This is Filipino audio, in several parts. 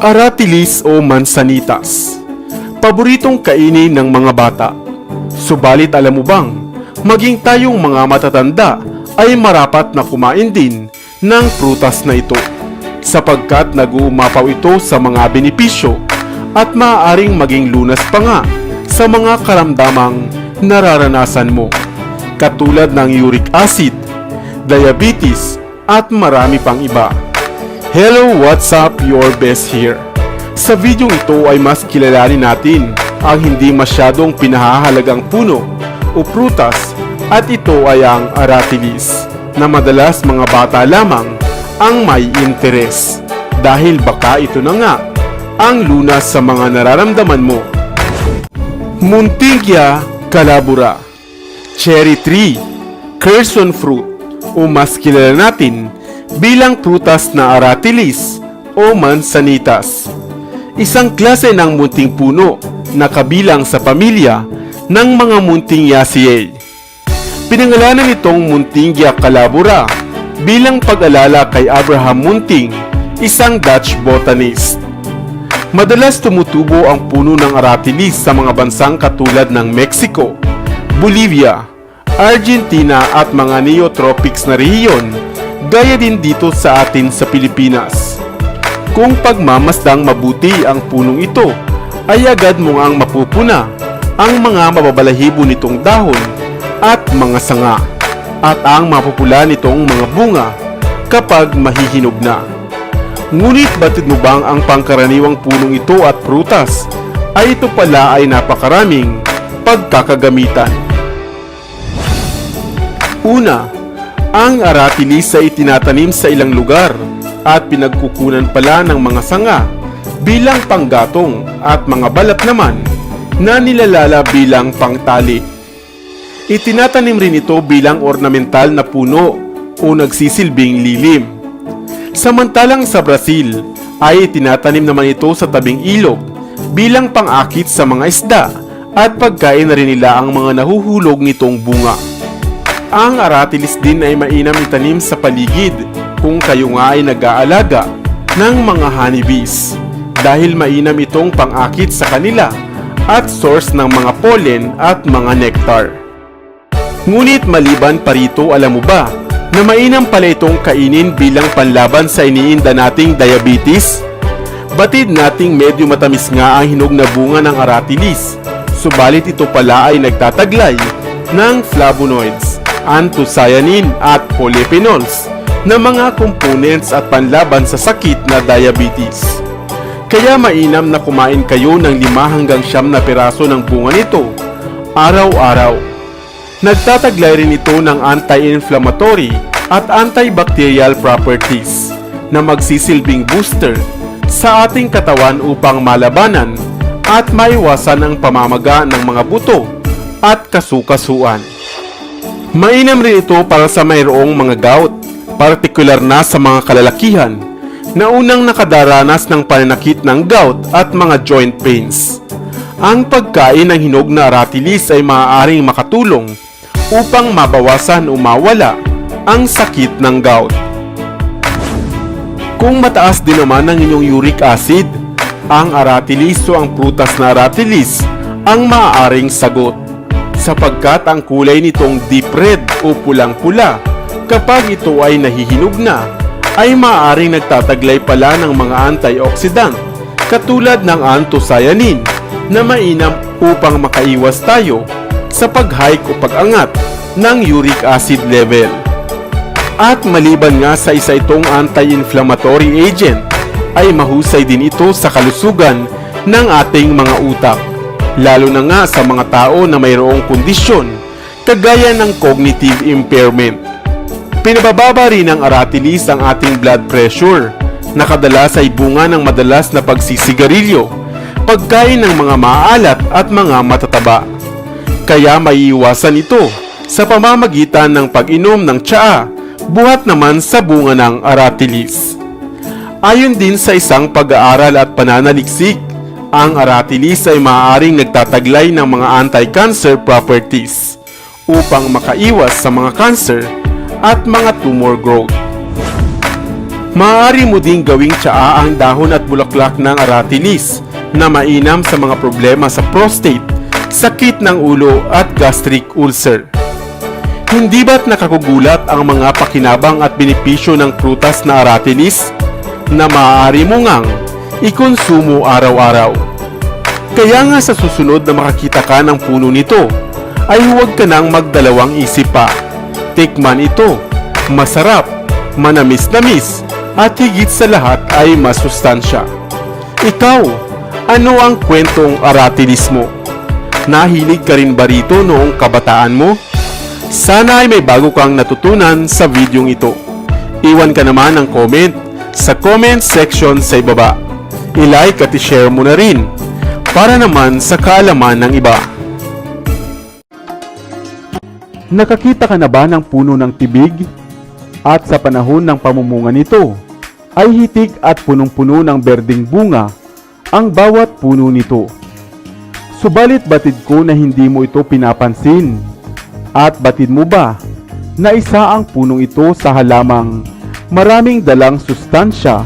Aratilis o mansanitas. Paboritong kainin ng mga bata. Subalit alam mo bang, maging tayong mga matatanda ay marapat na kumain din ng prutas na ito, sapagkat nag-uumapaw ito sa mga benepisyo at maaaring maging lunas pa nga sa mga karamdamang nararanasan mo, katulad ng uric acid, diabetes, at marami pang iba. Hello, what's up? Your best here. Sa video ito ay mas kilalanin natin ang hindi masyadong pinahahalagang puno o prutas, at ito ay ang aratilis, na madalas mga bata lamang ang may interes, dahil baka ito na nga ang lunas sa mga nararamdaman mo. Muntingia calabura, cherry tree, Quercus fruit, o mas kilala natin bilang prutas na aratilis o mansanitas. Isang klase ng munting puno na kabilang sa pamilya ng mga Muntingiaceae. Pinangalanan itong Muntingia calabura bilang pag-alala kay Abraham Munting, isang Dutch botanist. Madalas tumutubo ang puno ng aratilis sa mga bansang katulad ng Mexico, Bolivia, Argentina at mga neotropics na rehiyon, gaya din dito sa atin sa Pilipinas. Kung pagmamasdang mabuti ang punong ito, ay agad mo ang mapupuna ang mga mababalahibo nitong dahon at mga sanga, at ang mapupula nitong mga bunga kapag mahihinog na. Ngunit batid mo bang ang pangkaraniwang punong ito at prutas ay ito pala ay napakaraming pagkakagamitan? Una, ang aratilis ay itinatanim sa ilang lugar at pinagkukunan pala ng mga sanga bilang panggatong at mga balat naman na nilalala bilang pangtali. Itinatanim rin ito bilang ornamental na puno o nagsisilbing lilim. Samantalang sa Brazil ay itinatanim naman ito sa tabing ilog bilang pang-akit sa mga isda at pagkain na rin nila ang mga nahuhulog nitong bunga. Ang aratilis din ay mainam itanim sa paligid kung kayo nga ay nag-aalaga ng mga honeybees, dahil mainam itong pang-akit sa kanila at source ng mga pollen at mga nectar. Ngunit maliban pa rito, alam mo ba na mainam pala itong kainin bilang panlaban sa iniinda nating diabetes? Batid nating medyo matamis nga ang hinog na bunga ng aratilis, subalit ito pala ay nagtataglay ng flavonoids, anthocyanin at polyphenols na mga components at panlaban sa sakit na diabetes. Kaya mainam na kumain kayo ng 5 hanggang 9 na piraso ng bunga nito araw-araw. Nagtataglay rin ito ng anti-inflammatory at antibacterial properties na magsisilbing booster sa ating katawan upang malabanan at maiwasan ang pamamaga ng mga buto at kasukasuan. Mainam rin ito para sa mayroong mga gout, partikular na sa mga kalalakihan na unang nakadaranas ng pananakit ng gout at mga joint pains. Ang pagkain ng hinog na aratilis ay maaaring makatulong upang mabawasan o mawala ang sakit ng gout. Kung mataas din naman ang inyong uric acid, ang aratilis o ang prutas na aratilis ang maaaring sagot, sapagkat ang kulay nitong deep red o pulang-pula kapag ito ay nahihinog na ay maaaring nagtataglay pala ng mga antioxidant katulad ng anthocyanin na mainam upang makaiwas tayo sa pag-hike o pag-angat ng uric acid level. At maliban nga sa isa itong anti-inflammatory agent, ay mahusay din ito sa kalusugan ng ating mga utak, lalo na nga sa mga tao na mayroong kondisyon kagaya ng cognitive impairment. Pinabababa rin ng aratilis ang ating blood pressure, na kadalas ay bunga ng madalas na pagsisigarilyo, pagkain ng mga maalat at mga matataba. Kaya maiiwasan ito sa pamamagitan ng pag-inom ng tsaa, buhat naman sa bunga ng aratilis. Ayon din sa isang pag-aaral at pananaliksik, ang aratilis ay maaaring nagtataglay ng mga anti-cancer properties upang makaiwas sa mga cancer at mga tumor growth. Maaari mo ding gawing tsaa ang dahon at bulaklak ng aratilis na mainam sa mga problema sa prostate, sakit ng ulo at gastric ulcer. Hindi ba't nakakugulat ang mga pakinabang at benepisyo ng prutas na aratilis na maaari mo ngang ikonsumo araw-araw? Kaya nga sa susunod na makakita ka ng puno nito, ay huwag ka nang magdalawang isip pa. Tikman ito, masarap, manamis-namis, at higit sa lahat ay masustansya. Ikaw, ano ang kwentong aratilis mo? Nahilig ka rin ba rito noong kabataan mo? Sana ay may bago kang natutunan sa videong ito. Iwan ka naman ng comment sa comment section sa ibaba. I-like at i-share mo na rin para naman sa kaalaman ng iba. Nakakita ka na ba ng puno ng tibig? At sa panahon ng pamumunga nito, ay hitik at punong-puno ng berdeng bunga ang bawat puno nito. Subalit batid ko na hindi mo ito pinapansin. At batid mo ba na isa ang punong ito sa halamang maraming dalang sustansya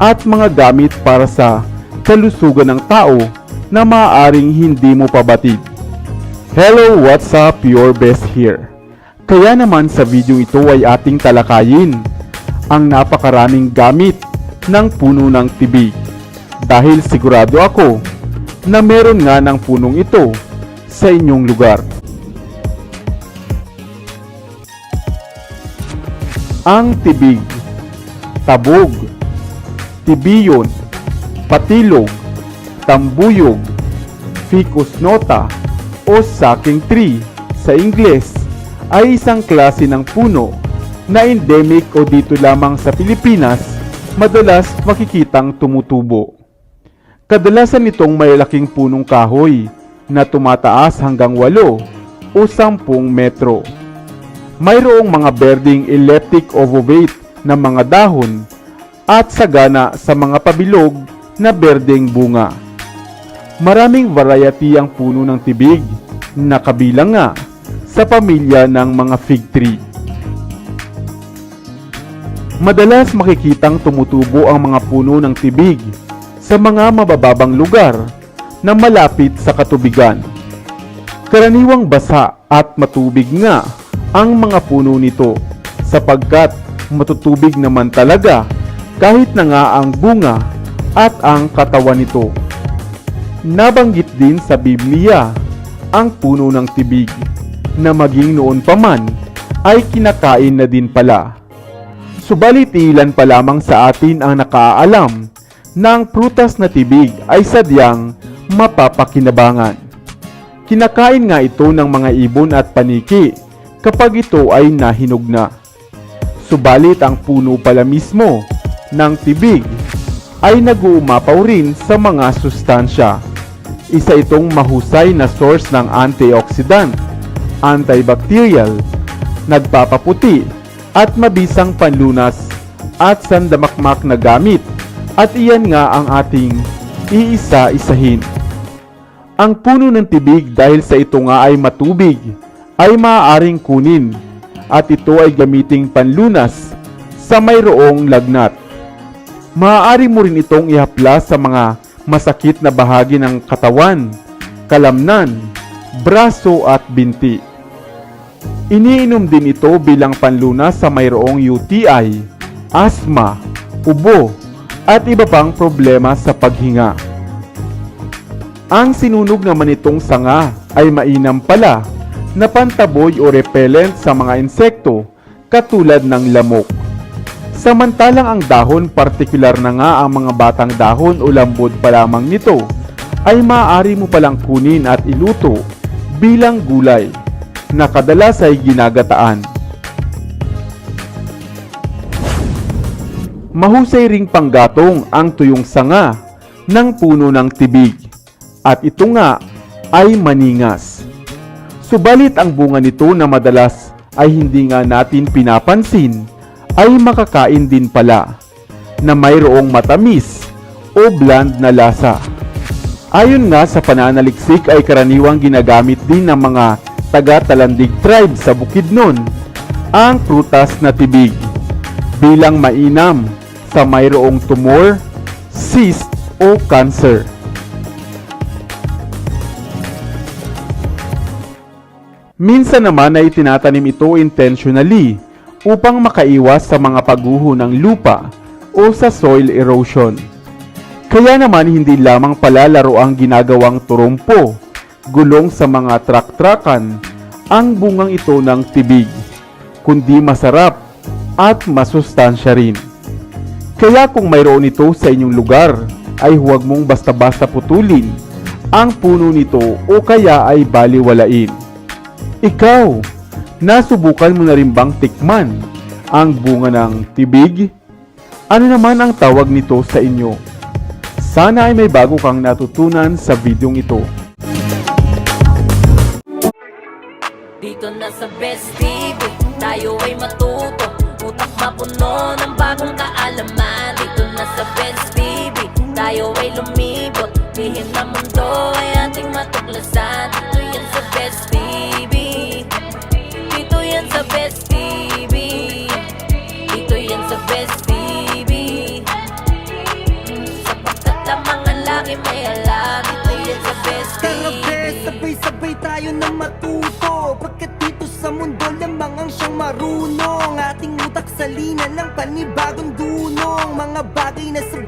at mga gamit para sa kalusugan ng tao na maaaring hindi mo pabatid? Hello, what's up? Your best here. Kaya naman sa video ito ay ating talakayin ang napakaraming gamit ng puno ng tibig, dahil sigurado ako na meron nga ng punong ito sa inyong lugar. Ang tibig, tabog, tibiyon, patilog, tambuyog, ficus nota o sucking tree sa Ingles ay isang klase ng puno na endemic o dito lamang sa Pilipinas madalas makikitang tumutubo. Kadalasan itong malalaking punong kahoy na tumataas hanggang 8 o 10 metro. Mayroong mga berdeng elliptic ovovate na mga dahon at sagana sa mga pabilog na berdeng bunga. Maraming variety ang puno ng tibig na kabilang nga sa pamilya ng mga fig tree. Madalas makikitang tumutubo ang mga puno ng tibig sa mga mabababang lugar na malapit sa katubigan. Karaniwang basa at matubig nga ang mga puno nito sapagkat matutubig naman talaga kahit na nga ang bunga at ang katawan nito. Nabanggit din sa Biblia ang puno ng tibig na maging noon pa man ay kinakain na din pala. Subalit ilan pa lamang sa atin ang nakaalam na ang prutas na tibig ay sadyang mapapakinabangan. Kinakain nga ito ng mga ibon at paniki kapag ito ay nahinog na. Subalit ang puno pala mismo ng tibig ay nag-uumapaw rin sa mga sustansya. Isa itong mahusay na source ng antioxidant, antibacterial, nagpapaputi, at mabisang panlunas at sandamakmak na gamit, at iyan nga ang ating iisa-isahin. Ang puno ng tibig dahil sa ito nga ay matubig ay maaaring kunin at ito ay gamiting panlunas sa mayroong lagnat. Maaari mo rin itong ihaplas sa mga masakit na bahagi ng katawan, kalamnan, braso at binti. Iniinom din ito bilang panlunas sa mayroong UTI, asthma, ubo, at iba pang problema sa paghinga. Ang sinunog naman itong sanga ay mainam pala na pantaboy o repellent sa mga insekto katulad ng lamok. Samantalang ang dahon, partikular na nga ang mga batang dahon o lambod pa lamang nito, ay maaari mo palang kunin at iluto bilang gulay na kadalas ay ginagataan. Mahusay ring panggatong ang tuyong sanga ng puno ng tibig, at ito nga ay maningas. Subalit ang bunga nito na madalas ay hindi nga natin pinapansin ay makakain din pala, na mayroong matamis o bland na lasa. Ayon nga sa pananaliksik ay karaniwang ginagamit din ng mga taga-Talandig tribe sa Bukidnon ang prutas na tibig bilang mainam sa mayroong tumor, cyst o cancer. Minsan naman ay tinatanim ito intentionally upang makaiwas sa mga pagguho ng lupa o sa soil erosion. Kaya naman hindi lamang palalaro ang ginagawang turumpo, gulong sa mga trak-trakan ang bungang ito ng tibig, kundi masarap at masustansya rin. Kaya kung mayroon ito sa inyong lugar, ay huwag mong basta-basta putulin ang puno nito o kaya ay baliwalain. Ikaw, nasubukan mo na rin bang tikman ang bunga ng tibig? Ano naman ang tawag nito sa inyo? Sana ay may bago kang natutunan sa videong ito. Dito na sa Best TV, tayo ay matuto, utak mapuno ng bagong kaalaman. Dito na sa Best TV, tayo ay lumibot, lihim na mundo ay ating matuklasan. Dito yan sa Best TV, dito yan sa Best TV, dito yan sa Best TV, sapagkat lamang ang laki may alam. Dito yan sa Best Tara TV. bes, sabay-sabay tayo na matuto, pagkat dito sa mundo lamang ang siyang marunong. Ating utak salina ng panibagong dunong, mga bagay na sa